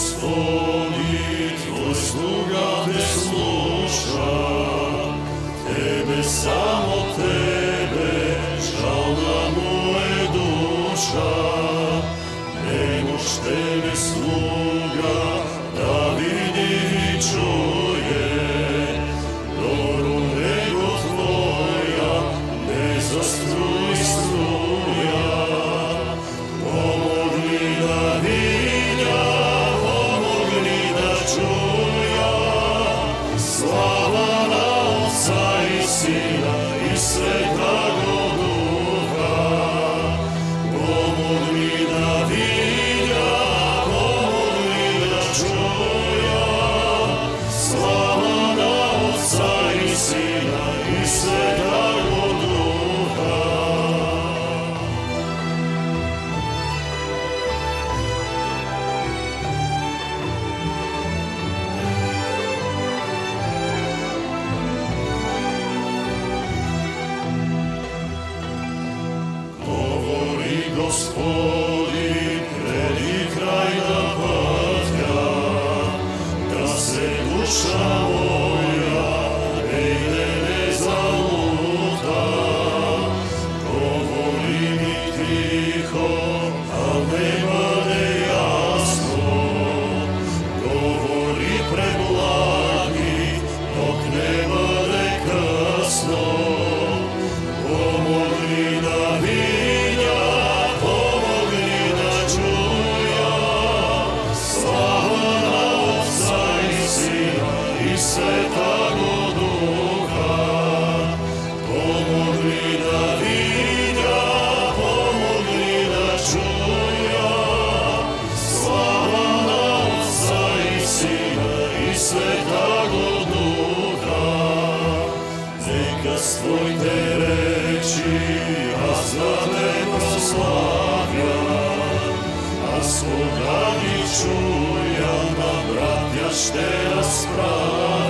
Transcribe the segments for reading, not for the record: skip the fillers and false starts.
Господи, Твој слуга те слуша, Тебе, само Тебе, жална му е душа. Немош Тебе слуга да види и чуе, дору него Твоја не заструи струја. Помогни да видя, помогни да чуја, слава на Отца и Сина и Светаго Духа. Помогни да видя, помогни да чуја, слава на Отца и Сина и Светаго Духа. Господи, преди крај на патја, да се душа моја негде не залута. Говори ми тихо, а не бъде јасно. Говори преблаги, док не бъде късно. Помогни да видя, Светаго Духа. Помогни да видя, помогни да чуја, слава на Отца и Сина и Светаго Духа. Нека с Твоите речи аз да Те прославям, аз кога ги чујам на братја ще расправям.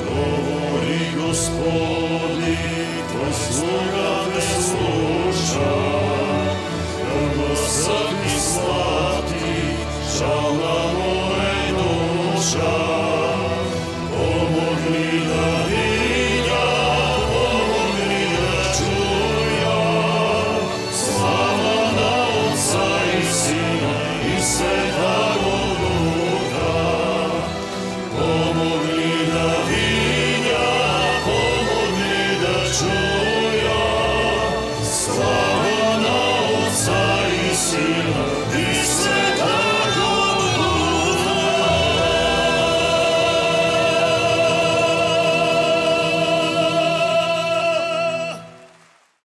Говори, Господи, Твој слуга те слуша, гласът ми слати, жал